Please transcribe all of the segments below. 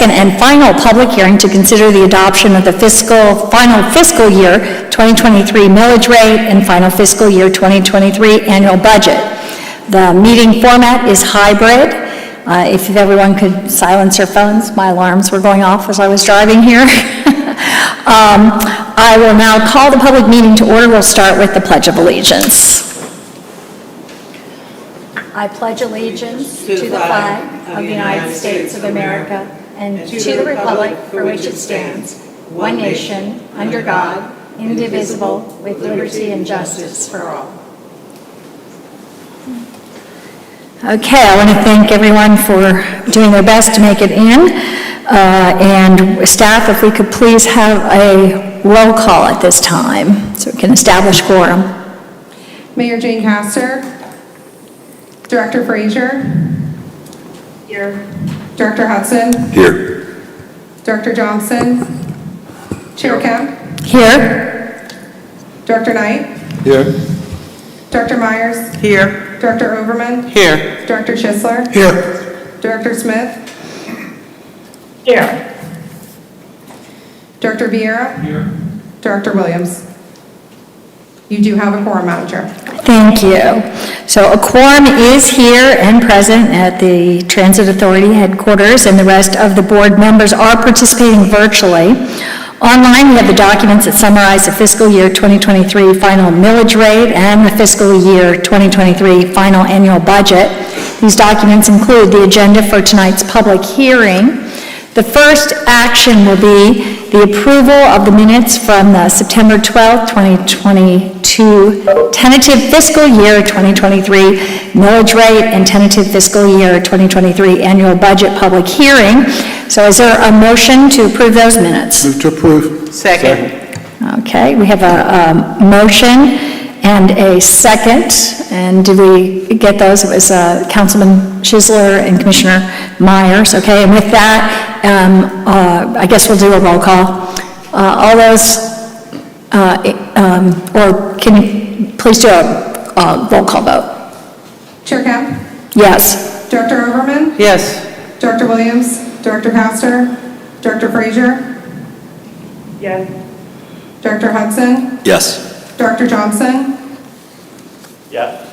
and final public hearing to consider the adoption of the final fiscal year 2023 millage rate and final fiscal year 2023 annual budget. The meeting format is hybrid. If everyone could silence their phones, my alarms were going off as I was driving here. I will now call the public meeting to order. We'll start with the Pledge of Allegiance. I pledge allegiance to the flag of the United States of America and to the republic for which it stands, one nation, under God, indivisible, with liberty and justice for all. Okay, I want to thank everyone for doing their best to make it in. And staff, if we could please have a roll call at this time so we can establish quorum. Mayor Jane Castor. Director Frazier. Here. Director Hudson. Here. Director Johnson. Chair Kemp. Here. Director Knight. Here. Director Myers. Here. Director Overman. Here. Director Schisler. Here. Director Smith. Here. Director Vieira. Here. Director Williams. You do have a quorum, Madam Chair. Thank you. So a quorum is here and present at the Transit Authority headquarters, and the rest of the board members are participating virtually. Online, we have the documents that summarize the fiscal year 2023 final millage rate and the fiscal year 2023 final annual budget. These documents include the agenda for tonight's public hearing. The first action will be the approval of the minutes from the September 12, 2022 tentative fiscal year 2023 millage rate and tentative fiscal year 2023 annual budget public hearing. So is there a motion to approve those minutes? Move to approve. Second. Okay, we have a motion and a second. And did we get those? It was Councilman Schisler and Commissioner Myers. Okay, and with that, I guess we'll do a roll call. All those, or can you please do a roll call vote? Chair Kemp. Yes. Director Overman. Yes. Director Williams. Director Castor. Director Frazier. Yes. Director Hudson. Yes. Director Johnson. Yes.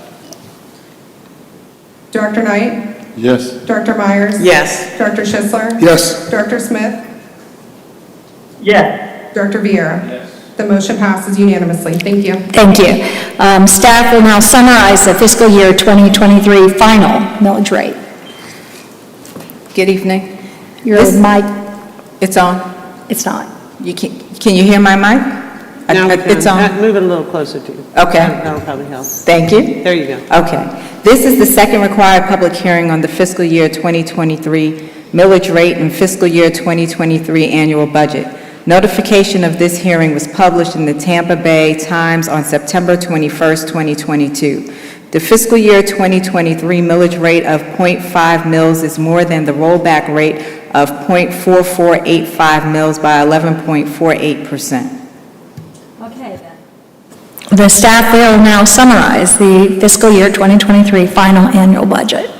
Director Knight. Yes. Director Myers. Yes. Director Schisler. Yes. Director Smith. Yes. Director Vieira. Yes. The motion passes unanimously. Thank you. Thank you. Staff will now summarize the fiscal year 2023 final millage rate. Good evening. Your mic, It's on. it's not. Can you hear my mic? Now we It's can. on. Move it a little closer to you. Okay. That'll probably help. Thank you. There you go. Okay. This is the second required public hearing on the fiscal year 2023 millage rate and fiscal year 2023 annual budget. Notification of this hearing was published in the Tampa Bay Times on September 21st, 2022. The fiscal year 2023 millage rate of 0.5 mils is more than the rollback rate of 0.4485 mils by 11.48%. Okay, then. The staff will now summarize the fiscal year 2023 final annual budget.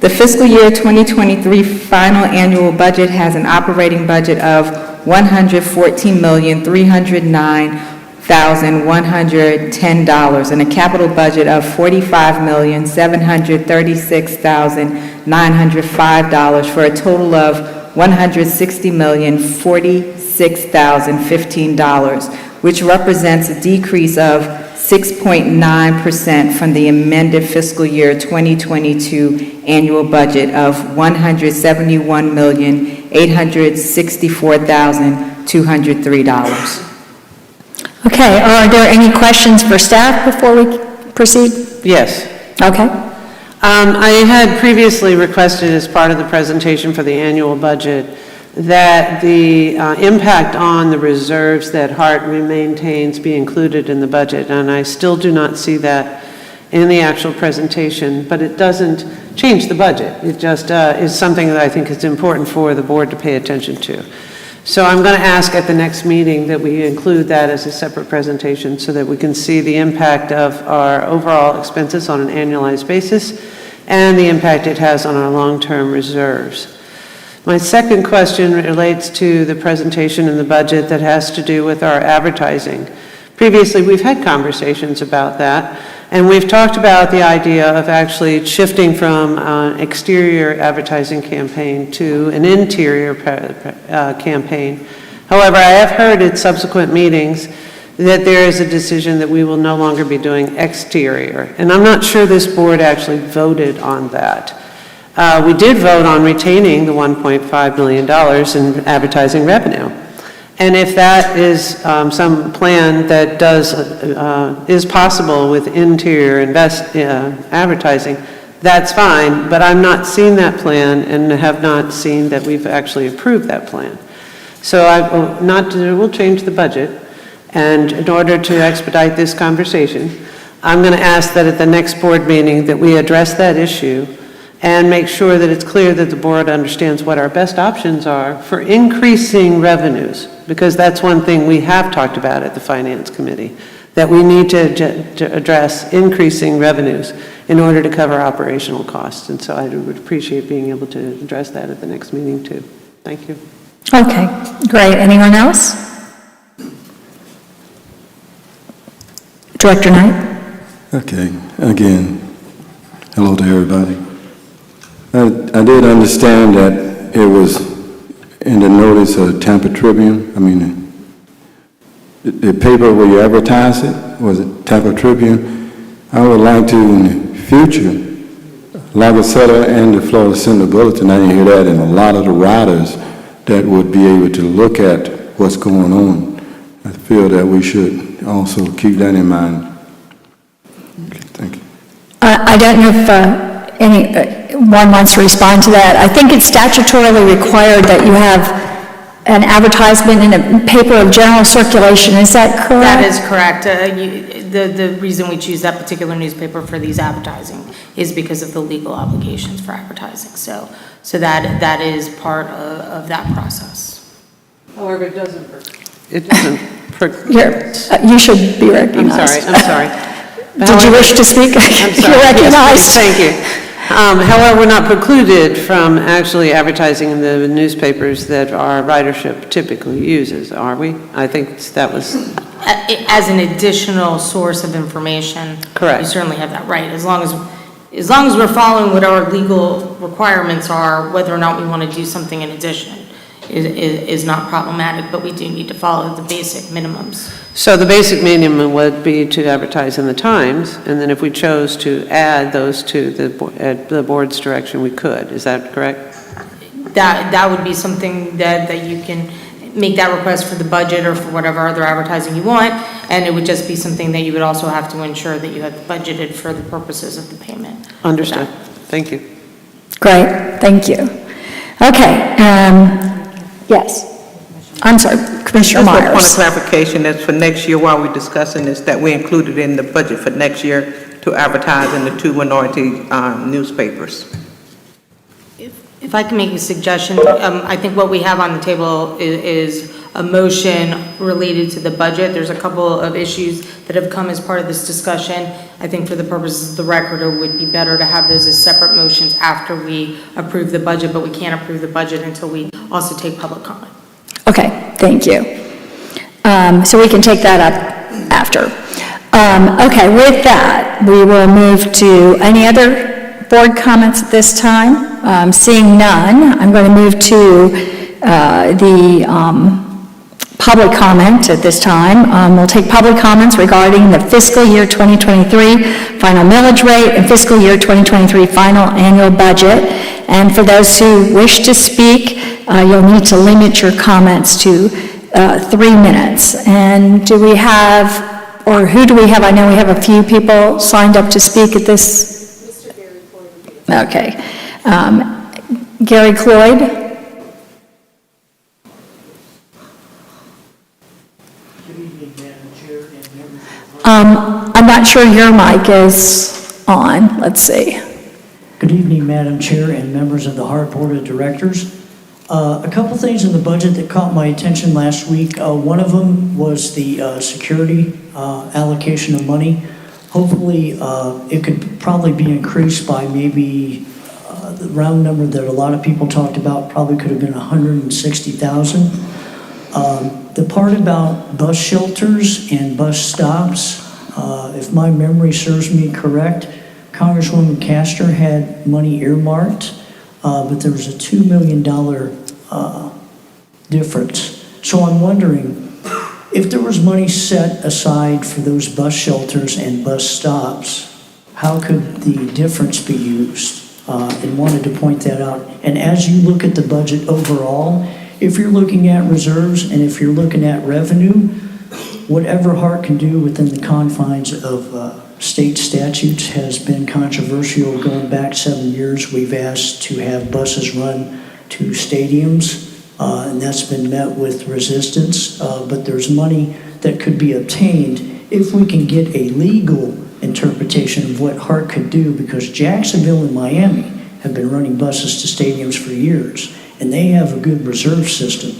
The fiscal year 2023 final annual budget has an operating budget of $114,309,110 and a capital budget of $45,736,905 for a total of $160,046,015, which represents a decrease of 6.9% from the amended fiscal year 2022 annual budget of $171,864,203. Okay, are there any questions for staff before we proceed? Yes. Okay. I had previously requested as part of the presentation for the annual budget that the impact on the reserves that HART maintains be included in the budget, and I still do not see that in the actual presentation, but it doesn't change the budget. It just is something that I think is important for the board to pay attention to. So I'm going to ask at the next meeting that we include that as a separate presentation so that we can see the impact of our overall expenses on an annualized basis and the impact it has on our long-term reserves. My second question relates to the presentation in the budget that has to do with our advertising. Previously, we've had conversations about that, and we've talked about the idea of actually shifting from an exterior advertising campaign to an interior campaign. However, I have heard at subsequent meetings that there is a decision that we will no longer be doing exterior, and I'm not sure this board actually voted on that. We did vote on retaining the $1.5 million in advertising revenue. And if that is some plan that is possible with interior advertising, that's fine, but I'm not seeing that plan and have not seen that we've actually approved that plan. So we'll change the budget, and in order to expedite this conversation, I'm going to ask that at the next board meeting that we address that issue and make sure that it's clear that the board understands what our best options are for increasing revenues, because that's one thing we have talked about at the Finance Committee, that we need to address increasing revenues in order to cover operational costs. And so I would appreciate being able to address that at the next meeting too. Thank you. Okay, great. Anyone else? Director Knight? Okay, again, hello to everybody. I did understand that it was in the notice of Tampa Tribune. I mean, the paper where you advertise it, was it Tampa Tribune? I would like to, in the future, La Gazetta and the Florida Sentinel Bulletin, I didn't hear that, and a lot of the writers that would be able to look at what's going on. I feel that we should also keep that in mind. Okay, thank you. I don't know if anyone wants to respond to that. I think it's statutorily required that you have an advertisement in a paper of general circulation. Is that correct? That is correct. The reason we choose that particular newspaper for these advertising is because of the legal obligations for advertising. So that is part of that process. However, it doesn't. You should be recognized. I'm sorry. Did you wish to speak? I'm sorry. You're recognized. Yes, thank you. However, we're not precluded from actually advertising in the newspapers that our ridership typically uses, are we? I think that was... As an additional source of information. Correct. You certainly have that right. As long as we're following what our legal requirements are, whether or not we want to do something in addition is not problematic, but we do need to follow the basic minimums. So the basic minimum would be to advertise in the Times, and then if we chose to add those to the board's direction, we could. Is that correct? That would be something that you can make that request for the budget or for whatever other advertising you want, and it would just be something that you would also have to ensure that you have budgeted for the purposes of the payment. Understood. Thank you. Great, thank you. Okay, yes. I'm sorry, Commissioner Just Myers. one point of clarification, that's for next year while we're discussing this, that we included in the budget for next year to advertise in the 2 minority newspapers. If I can make a suggestion, I think what we have on the table is a motion related to the budget. There's a couple of issues that have come as part of this discussion. I think for the purposes of the record, it would be better to have those as separate motions after we approve the budget, but we can't approve the budget until we also take public comment. Okay, thank you. So we can take that up after. Okay, with that, we will move to any other board comments at this time. Seeing none, I'm going to move to the public comment at this time. We'll take public comments regarding the fiscal year 2023 final millage rate and fiscal year 2023 final annual budget. And for those who wish to speak, you'll need to limit your comments to 3 minutes. And do we have, or who do we have? I know we have a few people signed up to speak at this. Mr. Gary Cloyd. Okay. Gary Cloyd. Good evening, Madam Chair and members. I'm not sure your mic is on. Let's see. Good evening, Madam Chair and members of the HART Board of Directors. A couple things in the budget that caught my attention last week. One of them was the security allocation of money. Hopefully, it could probably be increased by maybe the round number that a lot of people talked about probably could have been 160,000. The part about bus shelters and bus stops, if my memory serves me correct, Congresswoman Castor had money earmarked, but there was a $2 million difference. So I'm wondering, if there was money set aside for those bus shelters and bus stops, how could the difference be used? And wanted to point that out. And as you look at the budget overall, if you're looking at reserves and if you're looking at revenue, whatever HART can do within the confines of state statutes has been controversial. Going back 7 years, we've asked to have buses run to stadiums, and that's been met with resistance. But there's money that could be obtained if we can get a legal interpretation of what HART could do, because Jacksonville and Miami have been running buses to stadiums for years, and they have a good reserve system.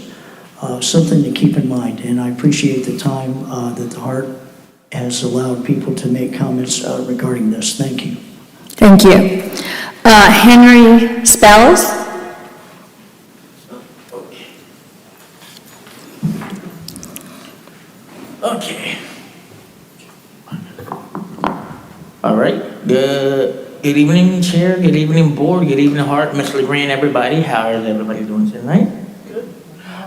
Something to keep in mind, and I appreciate the time that the HART has allowed people to make comments regarding this. Thank you. Thank you. Henry Spells? Okay. All right. Good evening, Chair. Good evening, Board. Good evening, HART. Mr. LeGrand, everybody. How is everybody doing tonight? Good.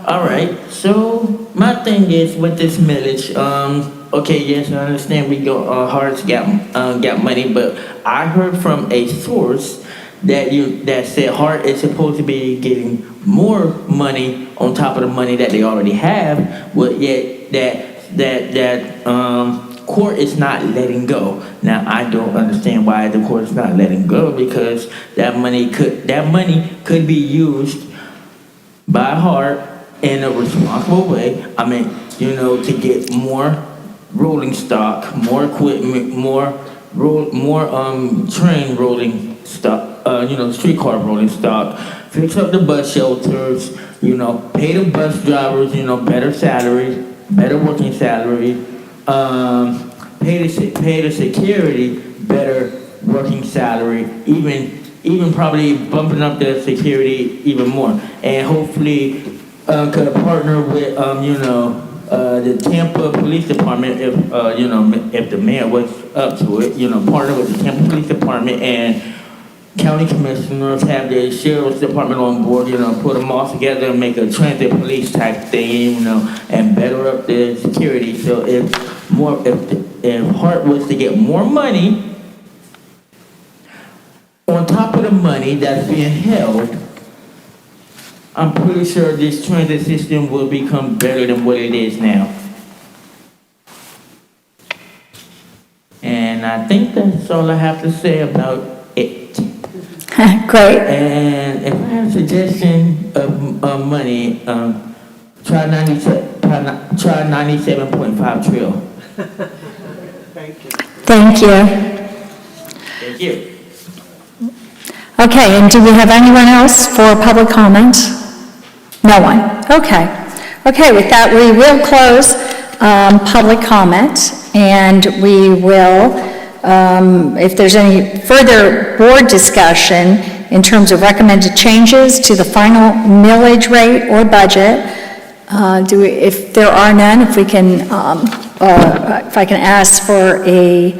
All right. So my thing is with this millage. Okay, yes, I understand we go. HART's got money, but I heard from a source that said HART is supposed to be getting more money on top of the money that they already have, but yet that court is not letting go. Now I don't understand why the court is not letting go, because that money could be used by HART in a responsible way. I mean, to get more rolling stock, more equipment, more train rolling stock, streetcar rolling stock, fix up the bus shelters, pay the bus drivers, better salaries, better working salary, pay the security better working salary, even probably bumping up the security even more, and hopefully could partner with the Tampa Police Department if the mayor was up to it, partner with the Tampa Police Department and county commissioners, have the sheriff's department on board, put them all together and make a transit police type thing, and better up the security. So if HART was to get more money on top of the money that's being held, I'm pretty sure this transit system will become better than what it is now. And I think that's all I have to say about it. Great. And if I have a suggestion of money, try 97.5 trill. Thank you. Thank you. Okay, and do we have anyone else for public comment? No one. Okay. Okay, with that, we will close public comment, and we will, if there's any further board discussion in terms of recommended changes to the final millage rate or budget, if there are none, if we can, if I can ask for a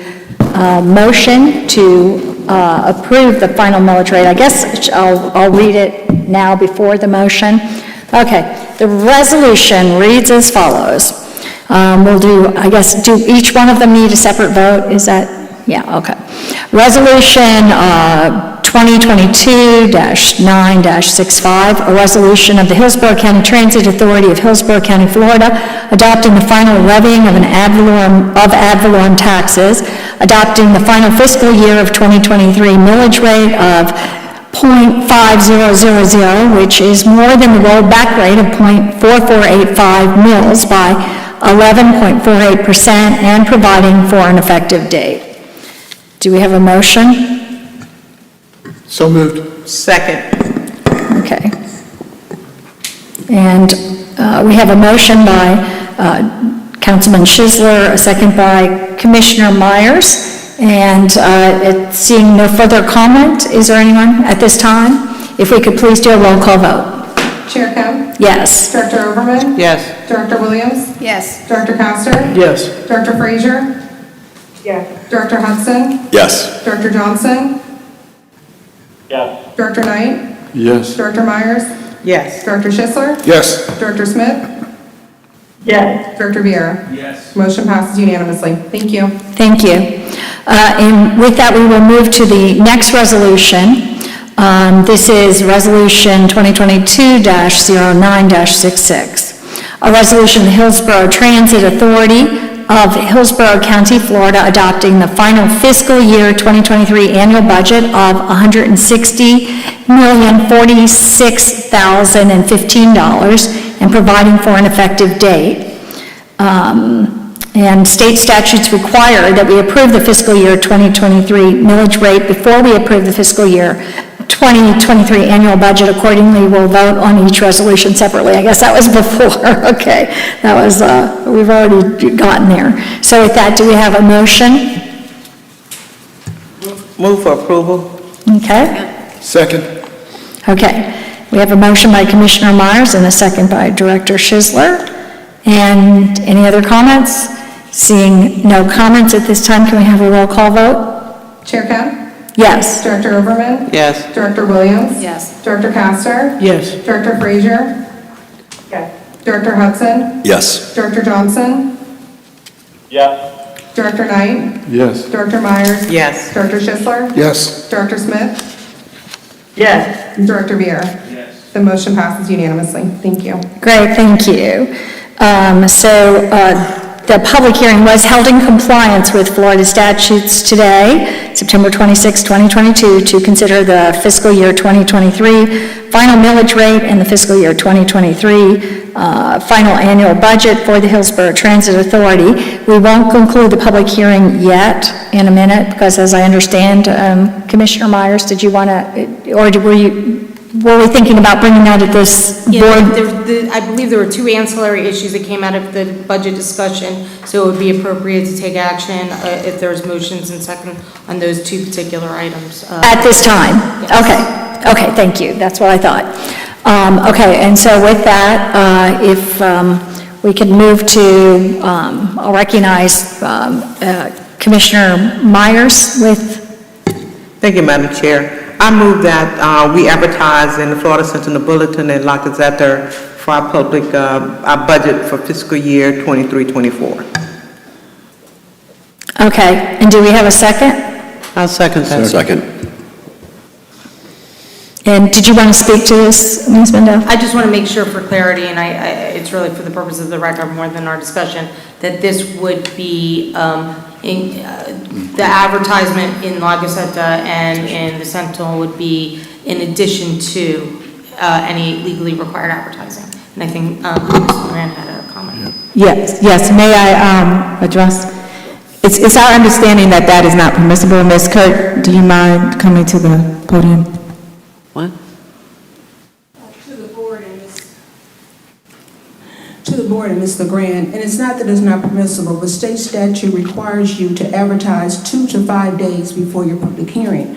motion to approve the final millage rate. I guess I'll read it now before the motion. Okay, the resolution reads as follows. We'll do each one of them need a separate vote? Is that, yeah, okay. Resolution 2022-9-65, a resolution of the Hillsborough County Transit Authority of Hillsborough County, Florida, adopting the final levying of ad valorem taxes, adopting the final fiscal year of 2023 millage rate of 0.5000, which is more than the rollback rate of 0.4485 mils by 11.48%, and providing for an effective date. Do we have a motion? So moved. Second. Okay. And we have a motion by Councilman Schisler, a second by Commissioner Myers. And seeing no further comment, is there anyone at this time? If we could please do a roll call vote. Chair Kim? Yes. Director Overman? Yes. Director Williams? Yes. Director Castor? Yes. Director Frazier? Yes. Director Hudson? Yes. Director Johnson? Yes. Director Knight? Yes. Director Myers? Yes. Director Schisler? Yes. Director Smith? Yes. Director Viera? Yes. Motion passes unanimously. Thank you. Thank you. And with that, we will move to the next resolution. This is Resolution 2022-09-66, a resolution of the Hillsborough Transit Authority of Hillsborough County, Florida, adopting the final fiscal year 2023 annual budget of $160,046,015 and providing for an effective date. And state statutes require that we approve the fiscal year 2023 millage rate before we approve the fiscal year 2023 annual budget. Accordingly, we'll vote on each resolution separately. I guess that was before. Okay, that was, we've already gotten there. So with that, do we have a motion? Move for approval. Okay, Second. okay. We have a motion by Commissioner Myers and a second by Director Schisler. And any other comments? Seeing no comments at this time, can we have a roll call vote? Chair Kim? Yes. Director Overman? Yes. Director Williams? Yes. Director Castor? Yes. Director Frazier? Yes. Director Hudson? Yes. Director Johnson? Yes. Director Knight? Yes. Director Myers? Yes. Director Schisler? Yes. Director Smith? Yes. And Director Viera? Yes. The motion passes unanimously. Thank you. Great, thank you. The public hearing was held in compliance with Florida statutes today, September 26, 2022, to consider the fiscal year 2023 final millage rate and the fiscal year 2023 final annual budget for the Hillsborough Transit Authority. We won't conclude the public hearing yet in a minute because, as I understand, Commissioner Myers, did you want to, or were we thinking about bringing that at this board? I believe there were two ancillary issues that came out of the budget discussion, so it would be appropriate to take action if there's motions and second on those two particular items. At this time? Yes. Okay, thank you, that's what I thought. Okay, and so with that, if we could move to, I'll recognize Commissioner Myers with... Thank you, Madam Chair. I move that we advertise in the Florida Sentinel Bulletin and La Gazette for our public, our budget for fiscal year 23-24. Okay, and do we have a second? I'll second that. Second. And did you want to speak to this, Ms. Mendel? I just want to make sure for clarity, and it's really for the purpose of the record more than our discussion, that this would be the advertisement in La Gazzetta and in the Sentinel would be in addition to any legally required advertising. And I think Ms. Moran had a comment. Yes, may I address? It's our understanding that that is not permissible. Ms. Kirk, do you mind coming to the podium? What? To the board and Ms. LeGrand, and it's not that it's not permissible, but state statute requires you to advertise 2 to 5 days before your public hearing.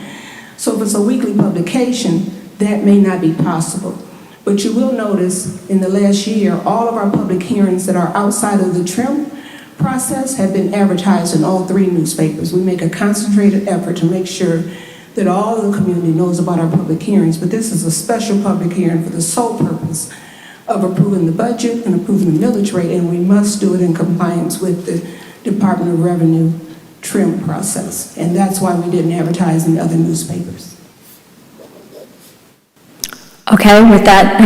So if it's a weekly publication, that may not be possible. But you will notice in the last year, all of our public hearings that are outside of the trim process have been advertised in all 3 newspapers. We make a concentrated effort to make sure that all of the community knows about our public hearings, but this is a special public hearing for the sole purpose of approving the budget and approving the millage rate, and we must do it in compliance with the Department of Revenue trim process. And that's why we didn't advertise in other newspapers. Okay, with that,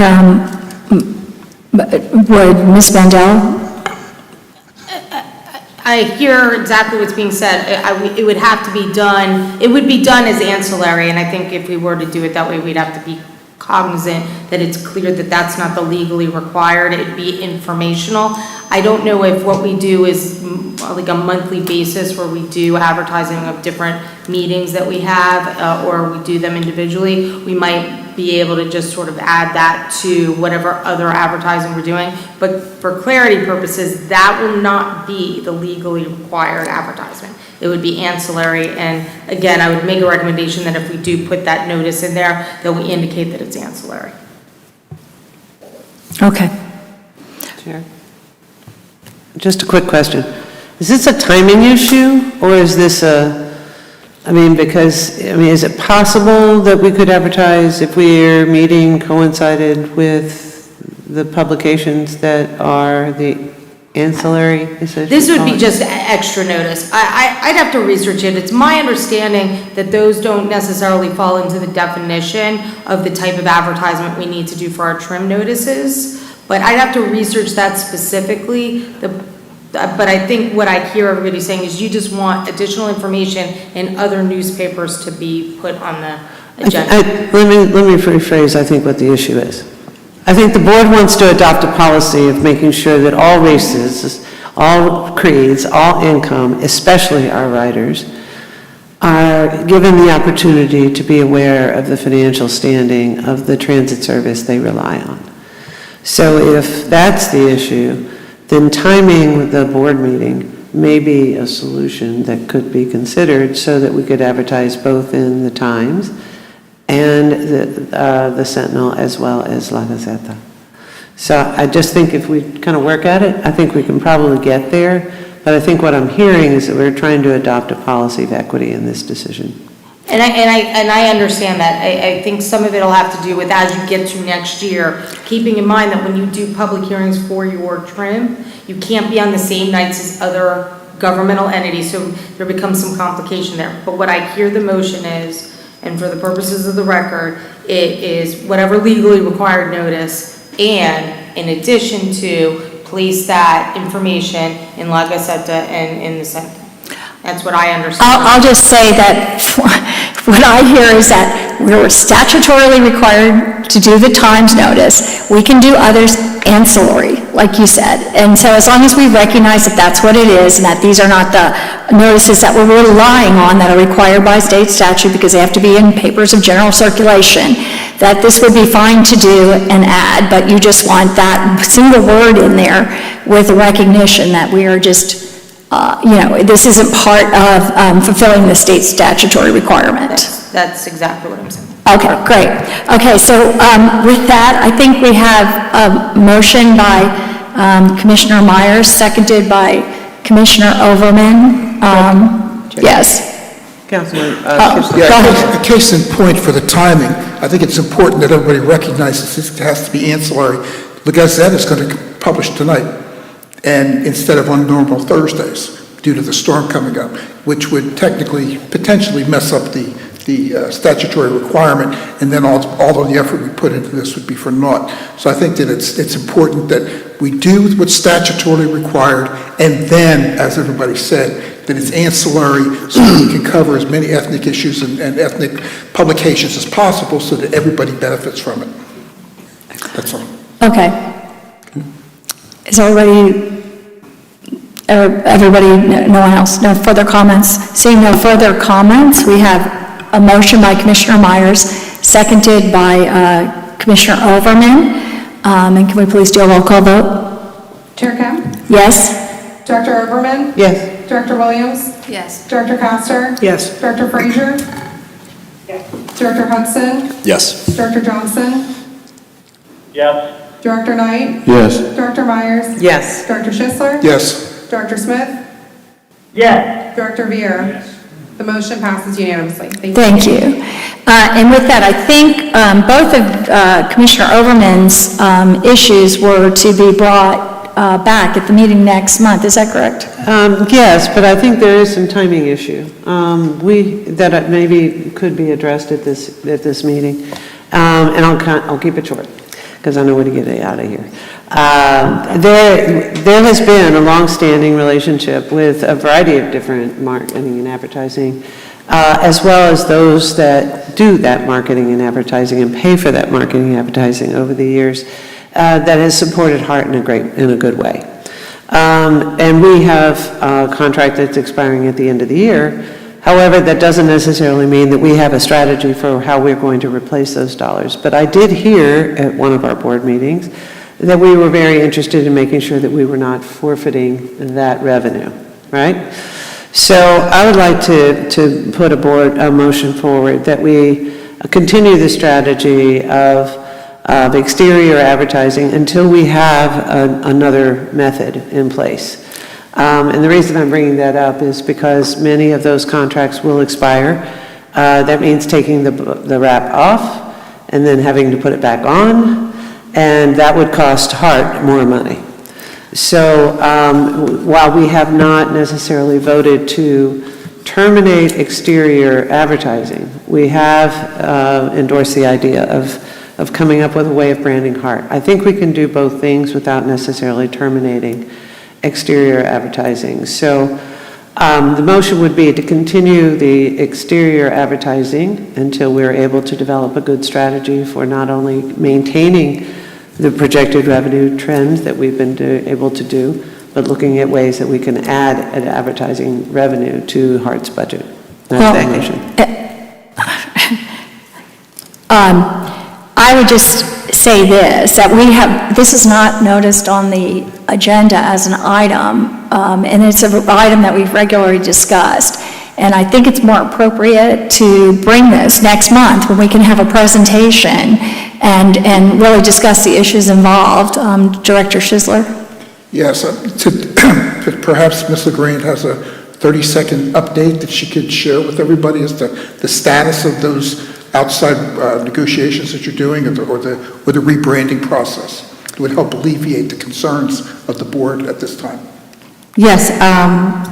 would Ms. Mendel? I hear exactly what's being said. It would have to be done, it would be done as ancillary, and I think if we were to do it that way, we'd have to be cognizant that it's clear that that's not the legally required. It'd be informational. I don't know if what we do is like a monthly basis where we do advertising of different meetings that we have, or we do them individually. We might might be able to just sort of add that to whatever other advertising we're doing. But for clarity purposes, that will not be the legally required advertisement. It would be ancillary, and again, I would make a recommendation that if we do put that notice in there, that we indicate that it's ancillary. Okay. Chair? Just a quick question. Is this a timing issue, or is this is it possible that we could advertise if our meeting coincided with the publications that are the ancillary? This would be just extra notice. I'd have to research it. It's my understanding that those don't necessarily fall into the definition of the type of advertisement we need to do for our trim notices, but I'd have to research that specifically. But I think what I hear everybody saying is you just want additional information in other newspapers to be put on the agenda. Let me rephrase, I think, what the issue is. I think the board wants to adopt a policy of making sure that all races, all creeds, all income, especially our riders, are given the opportunity to be aware of the financial standing of the transit service they rely on. So if that's the issue, then timing the board meeting may be a solution that could be considered so that we could advertise both in the Times and the Sentinel as well as La Gazzetta. So I just think if we kind of work at it, I think we can probably get there. But I think what I'm hearing is that we're trying to adopt a policy of equity in this decision. And I understand that. I think some of it will have to do with, as you get to next year, keeping in mind that when you do public hearings for your trim, you can't be on the same nights as other governmental entities, so there becomes some complication there. But what I hear the motion is, and for the purposes of the record, it is whatever legally required notice, and in addition to place that information in La Gazzetta and in the Sentinel. That's what I understand. I'll just say that what I hear is that we're statutorily required to do the Times notice. We can do others ancillary, like you said. And so as long as we recognize that that's what it is, and that these are not the notices that we're relying on that are required by state statute because they have to be in papers of general circulation, that this would be fine to do and add, but you just want that single word in there with a recognition that we are just this isn't part of fulfilling the state statutory requirement. That's exactly what I'm saying. Okay, great. Okay, so with that, I think we have a motion by Commissioner Myers, seconded by Commissioner Overman. Yes. Councilman, Go ahead. A case in point for the timing, I think it's important that everybody recognizes this has to be ancillary. The Gazette is going to publish tonight, and instead of on normal Thursdays, due to the storm coming up, which would potentially mess up the statutory requirement, and then all of the effort we put into this would be for naught. So I think that it's important that we do what's statutorily required, and then, as everybody said, that it's ancillary so that we can cover as many ethnic issues and ethnic publications as possible so that everybody benefits from it. That's all. Okay. Is everybody, no one else, no further comments? Seeing no further comments, we have a motion by Commissioner Myers, seconded by Commissioner Overman. And can we please do a roll call vote? Chair Kemp? Yes? Director Overman? Yes. Director Williams? Yes. Director Coster? Yes. Director Frazier? Director Hudson? Yes. Director Johnson? Yes. Director Knight? Yes. Director Myers? Yes. Director Schisler? Yes. Director Smith? Yes. Director Vier? The motion passes unanimously. Thank you. And with that, I think both of Commissioner Overman's issues were to be brought back at the meeting next month. Is that correct? Yes, but I think there is some timing issue that maybe could be addressed at this meeting, and I'll keep it short because I know where to get it out of here. There has been a long-standing relationship with a variety of different marketing and advertising, as well as those that do that marketing and advertising and pay for that marketing and advertising over the years, that has supported HART in a good way. And we have a contract that's expiring at the end of the year However, that doesn't necessarily mean that we have a strategy for how we're going to replace those dollars. But I did hear at one of our board meetings that we were very interested in making sure that we were not forfeiting that revenue, right? So I would like to put a motion forward that we continue the strategy of exterior advertising until we have another method in place. And the reason I'm bringing that up is because many of those contracts will expire. That means taking the wrap off and then having to put it back on, and that would cost HART more money. So while we have not necessarily voted to terminate exterior advertising, we have endorsed the idea of coming up with a way of branding HART. I think we can do both things without necessarily terminating exterior advertising. So the motion would be to continue the exterior advertising until we're able to develop a good strategy for not only maintaining the projected revenue trend that we've been able to do, but looking at ways that we can add an advertising revenue to HART's budget. That's the motion. I would just say this, that this is not noticed on the agenda as an item, and it's an item that we've regularly discussed. And I think it's more appropriate to bring this next month when we can have a presentation and really discuss the issues involved. Director Schizler? Yes, perhaps Ms. LeGrand has a 30-second update that she could share with everybody as to the status of those outside negotiations that you're doing, or the rebranding process. It would help alleviate the concerns of the board at this time. Yes,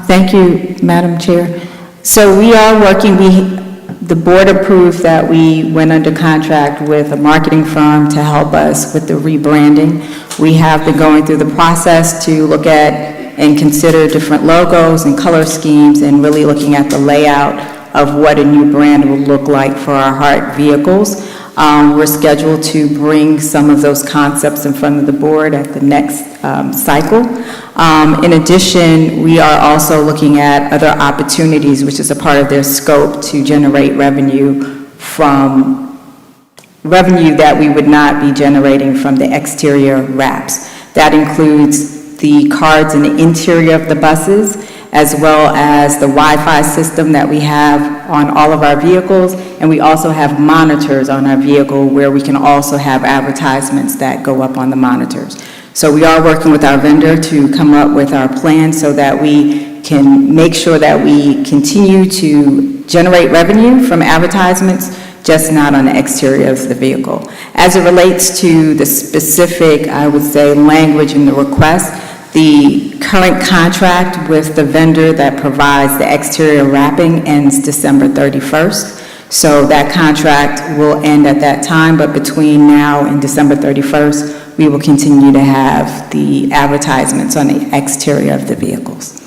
thank you, Madam Chair. So we are working, the board approved that we went under contract with a marketing firm to help us with the rebranding. We have been going through the process to look at and consider different logos and color schemes and really looking at the layout of what a new brand will look like for our HART vehicles. We're scheduled to bring some of those concepts in front of the board at the next cycle. In addition, we are also looking at other opportunities, which is a part of their scope, to generate revenue that we would not be generating from the exterior wraps. That includes the cards in the interior of the buses, as well as the Wi-Fi system that we have on all of our vehicles, and we also have monitors on our vehicle where we can also have advertisements that go up on the monitors. So we are working with our vendor to come up with our plan so that we can make sure that we continue to generate revenue from advertisements, just not on the exterior of the vehicle. As it relates to the specific, I would say, language in the request, the current contract with the vendor that provides the exterior wrapping ends December 31st. So that contract will end at that time, but between now and December 31st, we will continue to have the advertisements on the exterior of the vehicles.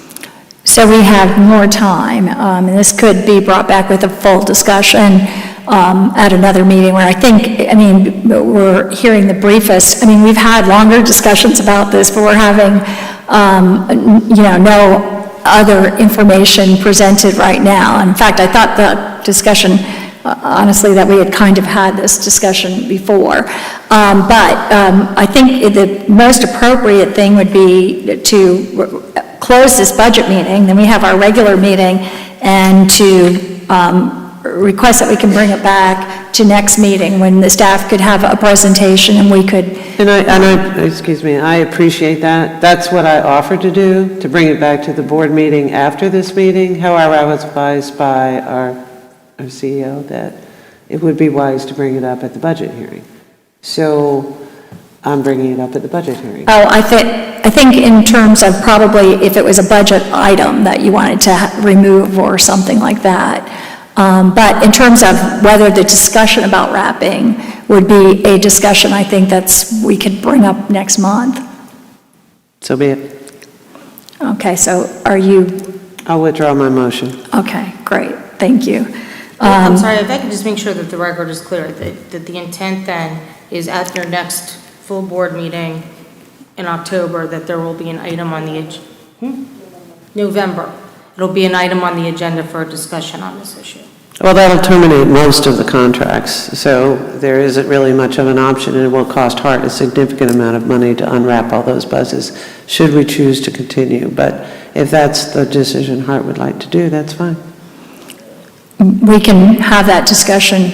So we have more time, and this could be brought back with a full discussion at another meeting where we're hearing the briefest. We've had longer discussions about this, but we're having, no other information presented right now. In fact, I thought the discussion, honestly, that we had kind of had this discussion before. But I think the most appropriate thing would be to close this budget meeting, then we have our regular meeting, and to request that we can bring it back to next meeting when the staff could have a presentation and we could. I appreciate that. That's what I offered to do, to bring it back to the board meeting after this meeting. However, I was advised by our CEO that it would be wise to bring it up at the budget hearing. So I'm bringing it up at the budget hearing. Oh, I think in terms of probably if it was a budget item that you wanted to remove or something like that. But in terms of whether the discussion about wrapping would be a discussion, I think we could bring up next month. So be it. Okay, so are you? I'll withdraw my motion. Okay, great, thank you. I'm sorry, if I could just make sure that the record is clear, that the intent then is at your next full board meeting in October, that there will be an item on the November. it'll be an item on the agenda for a discussion on this issue. Well, that'll terminate most of the contracts, so there isn't really much of an option, and it will cost HART a significant amount of money to unwrap all those buses, should we choose to continue. But if that's the decision HART would like to do, that's fine. We can have that discussion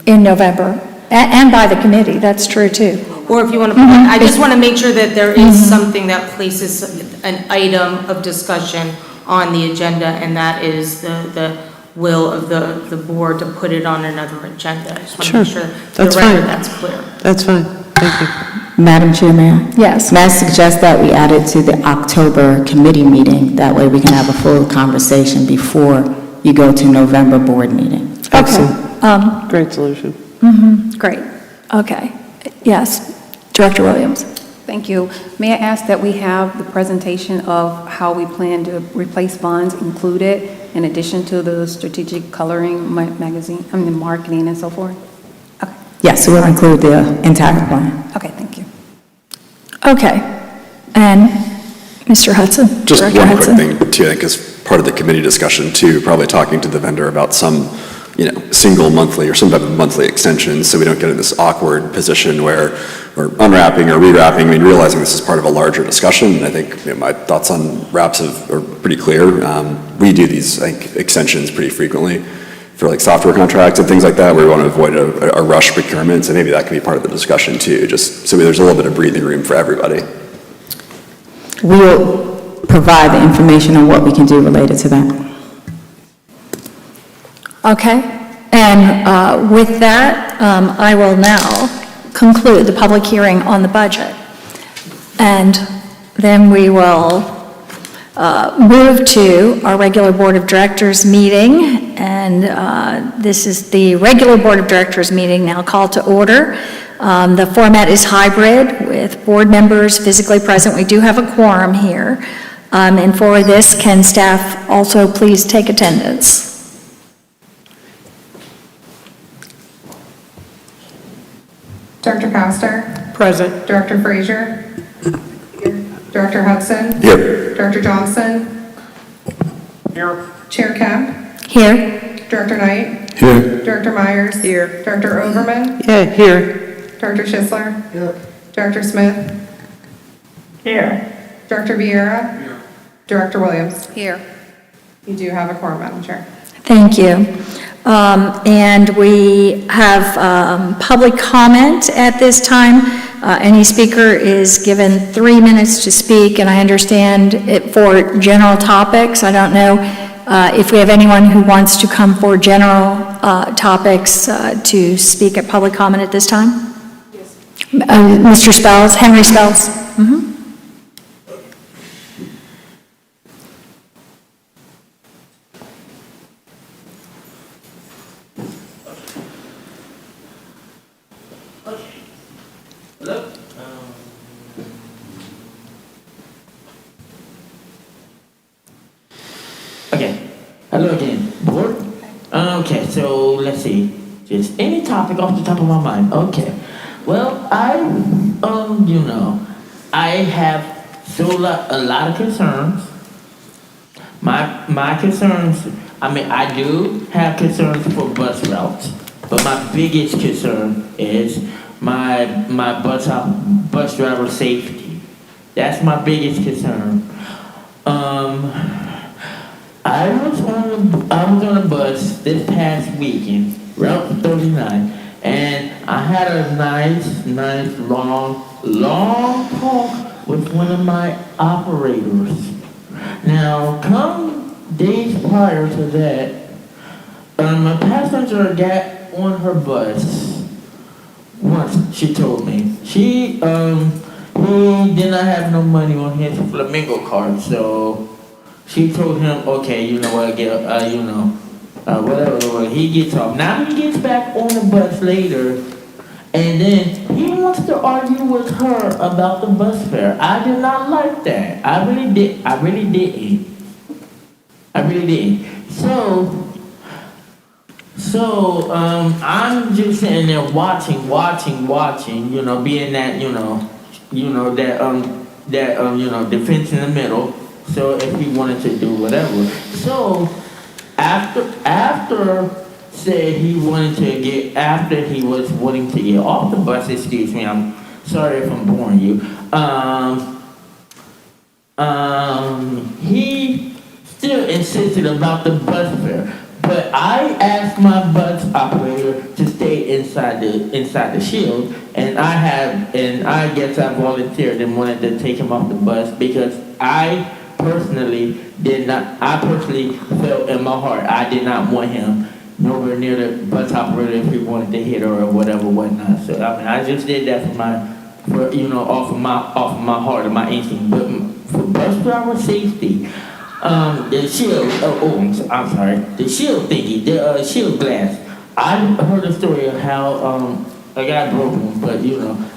in November, and by the committee, that's true too. Or if you want to, I just want to make sure that there is something that places an item of discussion on the agenda, and that is the will of the board to put it on another agenda. I just want to make sure for the record that's clear. That's fine, thank you. Madam Chair, Mayor? Yes. May I suggest that we add it to the October committee meeting? That way we can have a full conversation before you go to November board meeting. Excellent. Okay. Great solution. Great. Okay. Yes. Director Williams. Thank you. May I ask that we have the presentation of how we plan to replace bonds included in addition to the strategic coloring magazine, marketing and so forth? Okay. Yes, we'll include the entire plan. Okay, thank you. Okay. And Mr. Hudson? Just Director one Hudson. quick thing, too, I think as part of the committee discussion, too, probably talking to the vendor about some, single monthly or some type of monthly extension, so we don't get in this awkward position where we're unwrapping or rewrapping. I mean, realizing this is part of a larger discussion, and I think my thoughts on wraps are pretty clear. We do these, I think, extensions pretty frequently for like software contracts and things like that, where we want to avoid a rush procurement, so maybe that could be part of the discussion, too, just so there's a little bit of breathing room for everybody. We'll provide the information on what we can do related to that. Okay. And with that, I will now conclude the public hearing on the budget. And then we will move to our regular Board of Directors meeting. And this is the regular Board of Directors meeting now called to order. The format is hybrid with board members physically present. We do have a quorum here. And for this, can staff also please take attendance? Director Coster? Present. Director Frazier? Director Hudson? Here. Director Johnson? Here. Chair Kemp? Here. Director Knight? Here. Director Myers? Here. Director Overman? Yeah, here. Director Schisler? Here. Director Smith? Here. Director Vieira? Here. Director Williams? Here. You do have a quorum, Madam Chair. Thank you. And we have public comment at this time. Any speaker is given 3 minutes to speak, and I understand it for general topics. I don't know if we have anyone who wants to come for general topics to speak at public comment at this time? Yes. Mr. Spells, Henry Spells. Okay, hello again, board. Okay, so let's see, just any topic off the top of my mind. Okay, well, I have a lot of concerns. My concerns, I do have concerns for bus routes, but my biggest concern is my bus driver safety. That's my biggest concern. I was on a bus this past weekend, Route 39, and I had a nice long talk with one of my operators. Now, come days prior to that, a passenger got on her bus once, she told me. He did not have no money on his Flamingo card, so she told him, okay, you know what, whatever, he gets off. Now he gets back on the bus later, and then he wants to argue with her about the bus fare. I did not like that. I really didn't. So, I'm just sitting there watching, being that, that defense in the middle. So if he wanted to do whatever. So after said he wanted to get, after he was wanting to get off the bus, excuse me, I'm sorry if I'm boring you. He still insisted about the bus fare. But I asked my bus operator to stay inside the shield, and I guess I volunteered and wanted to take him off the bus because I personally felt in my heart I did not want him nowhere near the bus operator if he wanted to hit her or whatever, whatnot. So I mean, I just did that off of my heart and my instinct. But for bus driver safety. The shield, I'm sorry, the shield thingy, the shield glass. I heard a story of how a guy broke one, but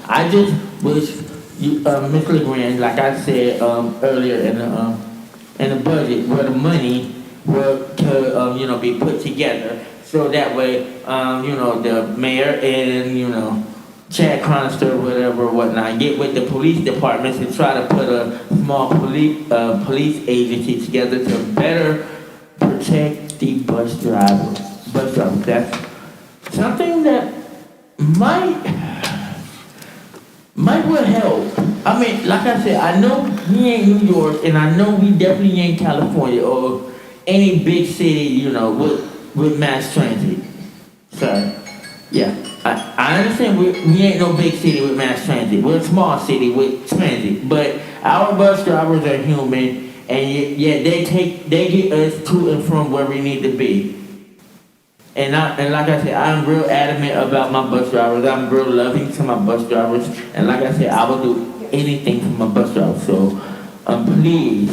I just wish Ms. LeGrand, like I said earlier in the budget, where the money could be put together, so that way the mayor and Chad Chronister, whatever, whatnot, get with the police departments and try to put a small police agency together to better protect the bus drivers. That's something that might would help. I mean, like I said, I know we ain't New York, and I know we definitely ain't California or any big city, with mass transit. So, yeah. I understand we ain't no big city with mass transit. We're a small city with transit, but our bus drivers are human, and yet they get us to and from where we need to be. And like I said, I'm real adamant about my bus drivers. I'm real loving to my bus drivers, and like I said, I will do anything for my bus drivers. So, please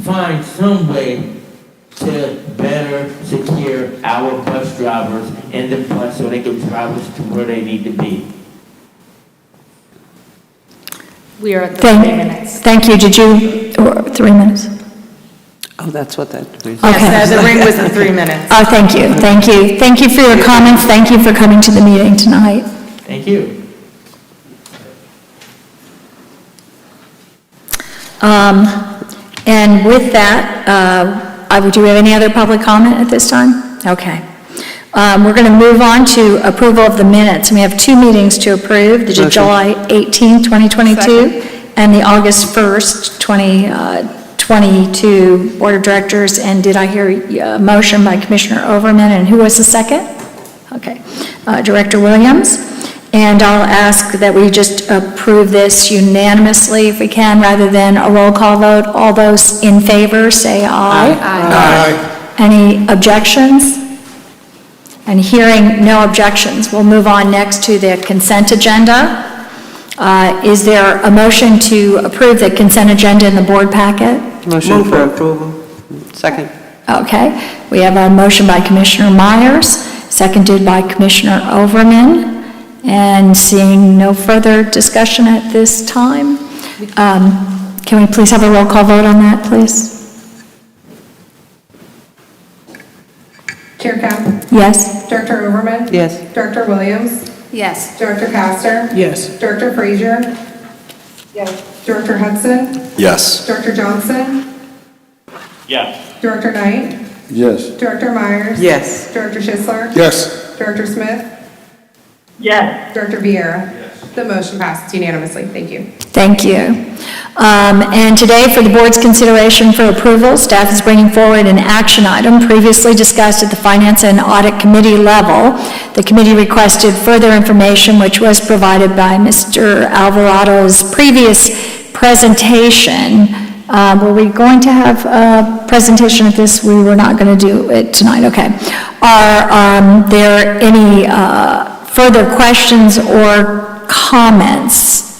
find some way to better secure our bus drivers in the bus so they can drive us to where they need to be. We are at the 3 minutes. Thank you. Did you, 3 minutes? Oh, that's what that means. Okay. Yes, the ring was at 3 minutes. Oh, thank you. Thank you. Thank you for your comments. Thank you for coming to the meeting tonight. Thank you. And with that, do we have any other public comment at this time? Okay. We're going to move on to approval of the minutes. We have 2 meetings to approve, the July 18th, 2022, and the August 1st, 2022 Board of Directors. And did I hear a motion by Commissioner Overman, and who was the second? Okay. Director Williams. And I'll ask that we just approve this unanimously if we can, rather than a roll call vote. All those in favor, say aye. Aye. Any objections? And hearing no objections, we'll move on next to the consent agenda. Is there a motion to approve the consent agenda in the board packet? Motion for approval. Second. Okay. We have a motion by Commissioner Myers, seconded by Commissioner Overman. And seeing no further discussion at this time, can we please have a roll call vote on that, please? Chair Kemp? Yes? Director Overman? Yes. Director Williams? Yes. Director Castor? Yes. Director Frazier? Yes. Director Hudson? Yes. Director Johnson? Yes. Director Knight? Yes. Director Myers? Yes. Director Schisler? Yes. Director Smith? Yes. Director Vieira? The motion passes unanimously. Thank you. Thank you. And today, for the board's consideration for approval, staff is bringing forward an action item previously discussed at the Finance and Audit Committee level. The committee requested further information, which was provided by Mr. Alvarado's previous presentation. Were we going to have a presentation of this? We were not going to do it tonight. Okay. Are there any further questions or comments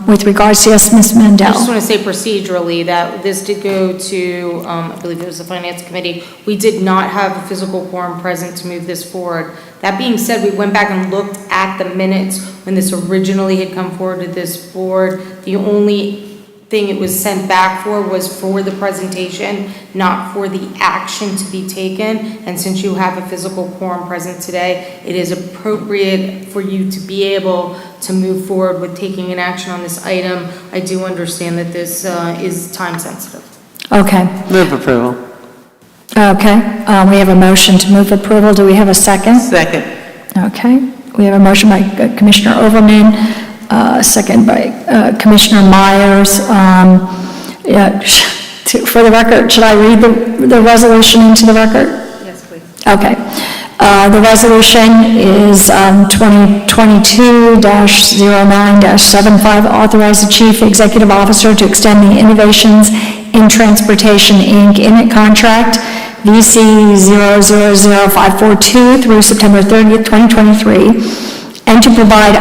with regards to, yes, Ms. Mendel? I just want to say procedurally that this did go to, I believe it was the Finance Committee. We did not have a physical quorum present to move this forward. That being said, we went back and looked at the minutes when this originally had come forward to this board. The only thing it was sent back for was for the presentation, not for the action to be taken. And since you have a physical quorum present today, it is appropriate for you to be able to move forward with taking an action on this item. I do understand that this is time sensitive. Okay. Move approval. Okay. We have a motion to move approval. Do we have a second? Second. Okay. We have a motion by Commissioner Overman, second by Commissioner Myers. For the record, should I read the resolution into the record? Yes, please. Okay. The resolution is 2022-09-75, authorize the Chief Executive Officer to extend the Innovations in Transportation, Inc. INIT contract VC 000542 through September 30th, 2023, and to provide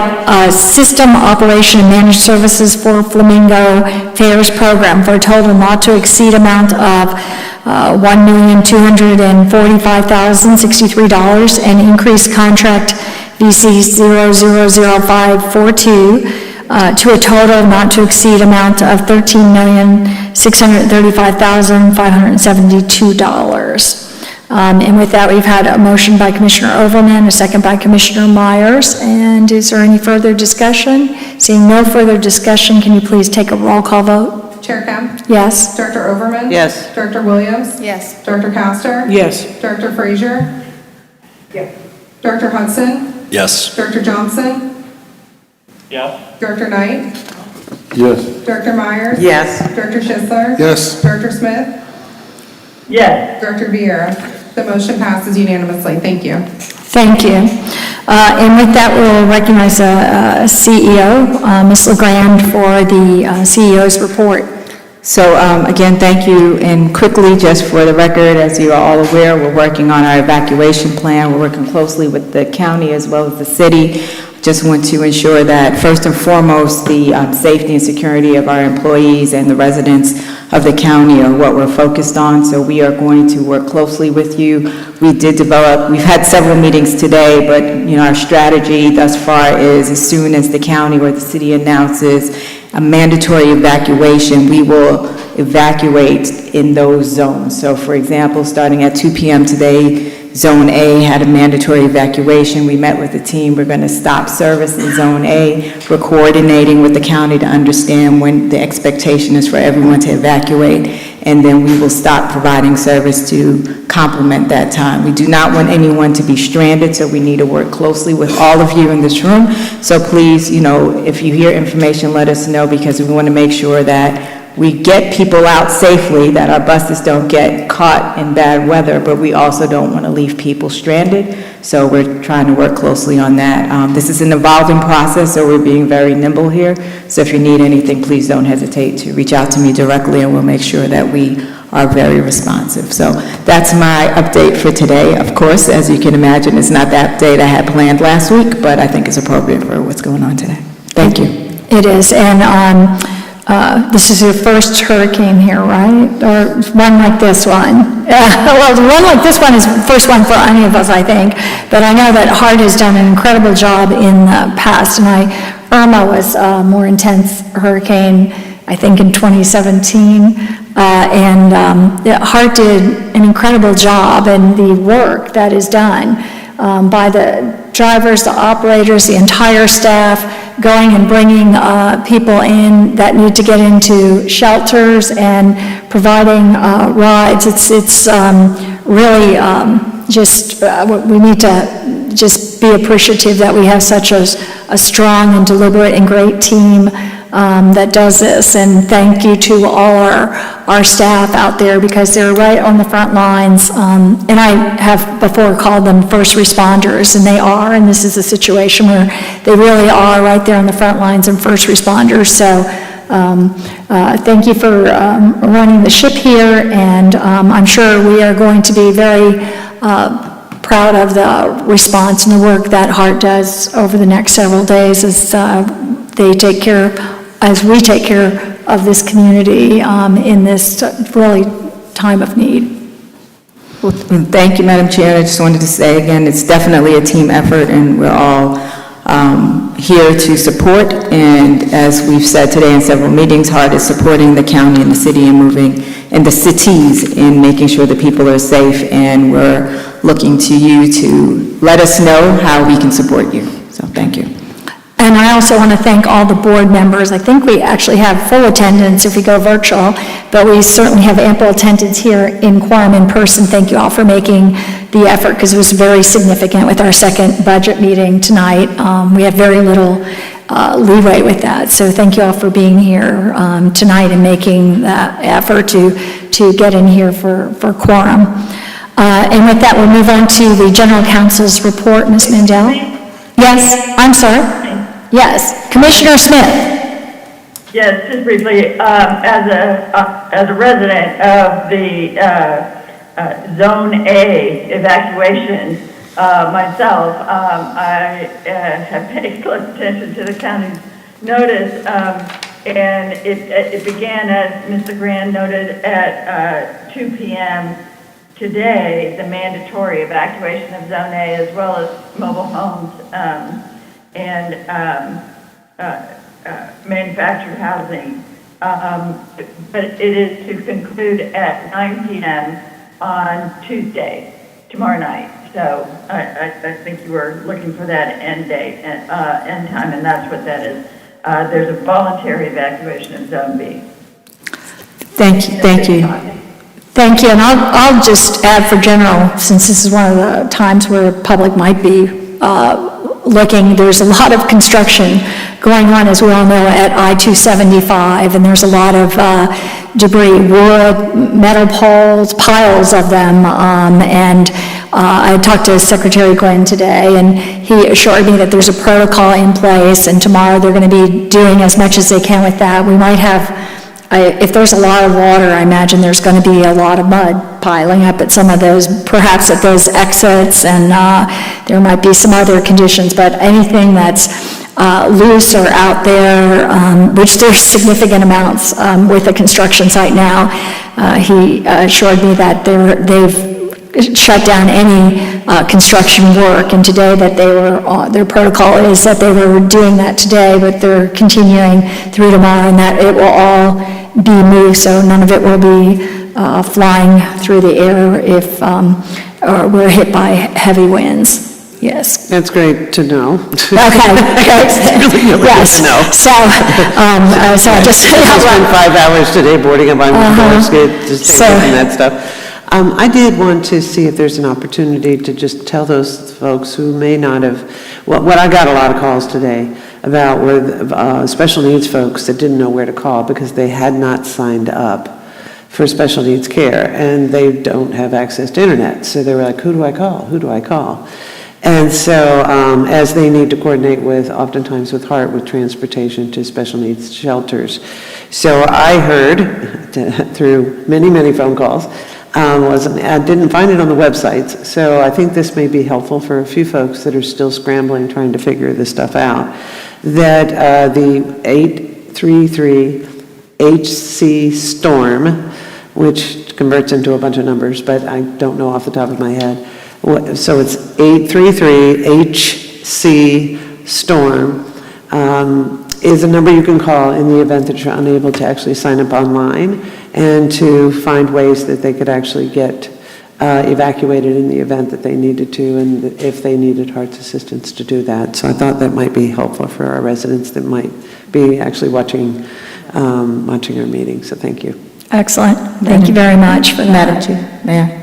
system operation and managed services for Flamingo Fairs program for a total not to exceed amount of $1,245,063 and increase contract VC 000542 to a total not to exceed amount of $13,635,572. And with that, we've had a motion by Commissioner Overman, a second by Commissioner Myers. And is there any further discussion? Seeing no further discussion, can you please take a roll call vote? Chair Kemp? Yes? Director Overman? Yes. Director Williams? Yes. Director Castor? Yes. Director Frazier? Yes. Director Hudson? Yes. Director Johnson? Yes. Director Knight? Yes. Director Myers? Yes. Director Schisler? Yes. Director Smith? Yes. Director Vieira? The motion passes unanimously. Thank you. Thank you. And with that, we'll recognize a CEO, Ms. LeGrand, for the CEO's report. So again, thank you. And quickly, just for the record, as you are all aware, we're working on our evacuation plan. We're working closely with the county as well as the city. Just want to ensure that, first and foremost, the safety and security of our employees and the residents of the county are what we're focused on. So we are going to work closely with you. We've had several meetings today, but our strategy thus far is as soon as the county or the city announces a mandatory evacuation, we will evacuate in those zones. So for example, starting at 2 p.m. today, Zone A had a mandatory evacuation. We met with the team. We're going to stop service in Zone A. We're coordinating with the county to understand when the expectation is for everyone to evacuate, and then we will stop providing service to complement that time. We do not want anyone to be stranded, so we need to work closely with all of you in this room. So please, if you hear information, let us know, because we want to make sure that we get people out safely, that our buses don't get caught in bad weather, but we also don't want to leave people stranded. So we're trying to work closely on that. This is an evolving process, so we're being very nimble here. So if you need anything, please don't hesitate to reach out to me directly, and we'll make sure that we are very responsive. So that's my update for today. Of course, as you can imagine, it's not the update I had planned last week, but I think it's appropriate for what's going on today. Thank you. It is, and this is your first hurricane here, right? Or one like this one? Well, the one like this one is the first one for any of us, I think. But I know that HART has done an incredible job in the past. And Irma was a more intense hurricane, I think, in 2017. HART did an incredible job, and the work that is done by the drivers, the operators, the entire staff, going and bringing people in that need to get into shelters and providing rides. It's really we need to just be appreciative that we have such a strong and deliberate and great team that does this. And thank you to all our staff out there, because they're right on the front lines. And I have before called them first responders, and they are, and this is a situation where they really are right there on the front lines and first responders. So thank you for running the ship here, and I'm sure we are going to be very proud of the response and the work that HART does over the next several days as we take care of this community in this really time of need. Well, thank you, Madam Chair. I just wanted to say again, it's definitely a team effort, and we're all here to support, and as we've said today in several meetings, HART is supporting the county and the city in moving, and the cities in making sure that people are safe, and we're looking to you to let us know how we can support you. So thank you. And I also want to thank all the board members. I think we actually have full attendance if we go virtual, but we certainly have ample attendance here in quorum in person. Thank you all for making the effort, because it was very significant with our second budget meeting tonight. We have very little leeway with that, so thank you all for being here tonight and making that effort to get in here for quorum. And with that, we'll move on to the General Counsel's report. Ms. Mandel? Yes, I'm sorry. Yes, Commissioner Smith. Yes, just briefly, as a resident of the Zone A evacuation myself, I have paid close attention to the county's notice, and it began, as Mr. Grand noted, at 2 p.m. today, the mandatory evacuation of Zone A, as well as mobile homes and manufactured housing. But it is to conclude at 9 p.m. on Tuesday, tomorrow night. So I think you were looking for that end date, and end time, and that's what that is. There's a voluntary evacuation of Zone B. Thank you. Thank you. Thank you, and I'll just add for general, since this is one of the times where the public might be looking, there's a lot of construction going on, as we all know, at I-275, and there's a lot of debris, wood, metal poles, piles of them, and I talked to Secretary Glenn today, and he assured me that there's a protocol in place, and tomorrow they're going to be doing as much as they can with that. We might have, if there's a lot of water, I imagine there's going to be a lot of mud piling up at some of those, perhaps at those exits, and there might be some other conditions, but anything that's loose or out there, which there's significant amounts with the construction site now, he assured me that they've shut down any construction work, and today that they were, their protocol is that they were doing that today, but they're continuing through tomorrow, and that it will all be moved, so none of it will be flying through the air if we're hit by heavy winds. Yes. That's great to know. Okay, good. Yes. To know. So I just I spent 5 hours today boarding up on the just taking that stuff. I did want to see if there's an opportunity to just tell those folks who may not have, what I got a lot of calls today about were special needs folks that didn't know where to call because they had not signed up for special needs care, and they don't have access to internet. So they were like, who do I call? Who do I call? And so as they need to coordinate with, oftentimes with HART, with transportation to special needs shelters. So I heard through many, many phone calls, I didn't find it on the websites, so I think this may be helpful for a few folks that are still scrambling, trying to figure this stuff out, that the 833 HC Storm, which converts into a bunch of numbers, but I don't know off the top of my head. So it's 833 HC Storm is a number you can call in the event that you're unable to actually sign up online, and to find ways that they could actually get evacuated in the event that they needed to, and if they needed HART's assistance to do that. So I thought that might be helpful for our residents that might be actually watching our meeting. So thank you. Excellent. Thank you very much for that. Madam Chair, Mayor.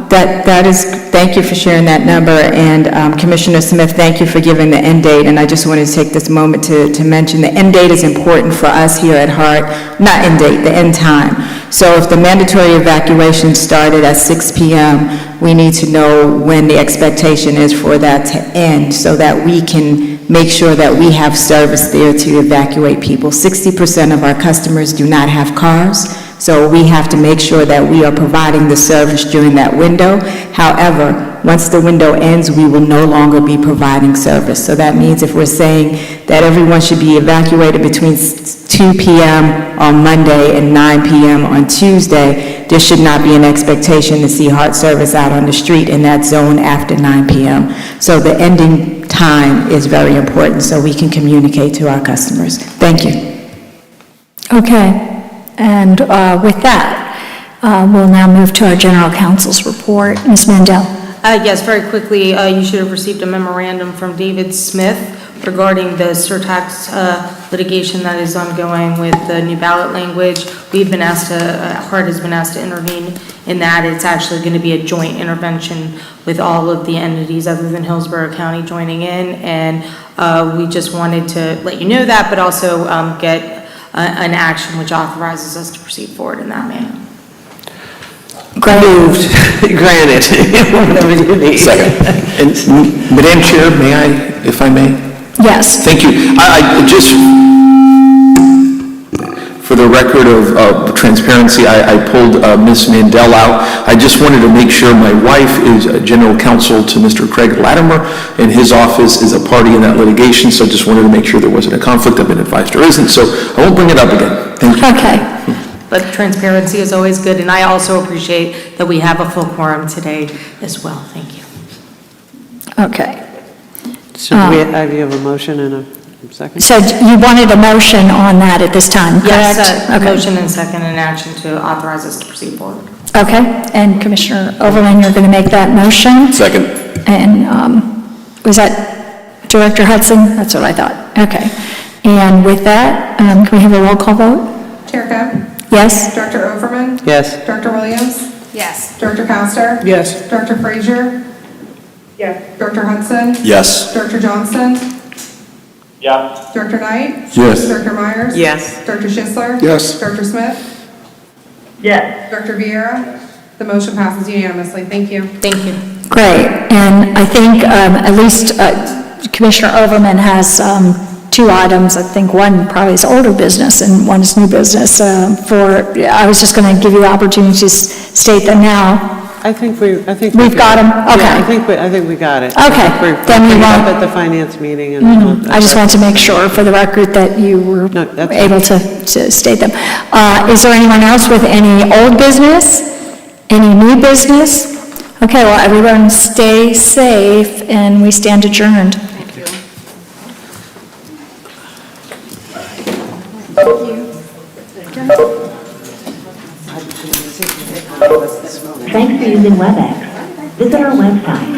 That is, thank you for sharing that number, and Commissioner Smith, thank you for giving the end date, and I just wanted to take this moment to mention the end date is important for us here at HART, not end date, the end time. So if the mandatory evacuation started at 6 p.m., we need to know when the expectation is for that to end, so that we can make sure that we have service there to evacuate people. 60% of our customers do not have cars, so we have to make sure that we are providing the service during that window. However, once the window ends, we will no longer be providing service. So that means if we're saying that everyone should be evacuated between 2 p.m. on Monday and 9 p.m. on Tuesday, there should not be an expectation to see HART service out on the street in that zone after 9 p.m. So the ending time is very important so we can communicate to our customers. Thank you. Okay, and with that, we'll now move to our general counsel's report. Ms. Mandel. Yes, very quickly, you should have received a memorandum from David Smith regarding the surtax litigation that is ongoing with the new ballot language. We've been asked to, HART has been asked to intervene in that. It's actually going to be a joint intervention with all of the entities other than Hillsborough County joining in, and we just wanted to let you know that, but also get an action which authorizes us to proceed forward in that manner. Moved, granted, whatever you need. Second. And Madam Chair, may I, if I may? Yes. Thank you. I just, for the record of transparency, I pulled Ms. Mandel out. I just wanted to make sure my wife is general counsel to Mr. Craig Latimer, and his office is a party in that litigation, so I just wanted to make sure there wasn't a conflict. I've been advised there isn't, so I won't bring it up again. Thank you. Okay. But transparency is always good, and I also appreciate that we have a full quorum today as well. Thank you. Okay. So do you have a motion and a second? So you wanted a motion on that at this time, correct? Yes, Okay. motion and second in action to authorize us to proceed forward. Okay, and Commissioner Overland, you're going to make that motion? Second. And was that Director Hudson? That's what I thought. Okay. And with that, can we have a roll call vote? Chair Cobb? Yes? Director Overman? Yes. Director Williams? Yes. Director Counselor? Yes. Director Frazier? Yes. Director Hudson? Yes. Director Johnson? Yes. Director Knight? Yes. Director Myers? Yes. Director Schisler? Yes. Director Smith? Yes. Director Vieira? The motion passes unanimously. Thank you. Thank you. Great. And I think at least Commissioner Overman has two items. I think one probably is older business and one is new business. I was just going to give you the opportunity to state them now. I think we've got them. Okay. Yeah, I think we got it. Okay. Then we bring it up won't- at the finance meeting. And I just want to make sure for the record that you were No, that's able to state them. Is there anyone else with any old business? Any new business? Okay, well, everyone stay safe and we stand adjourned. Thanks for using WebEx. Visit our website,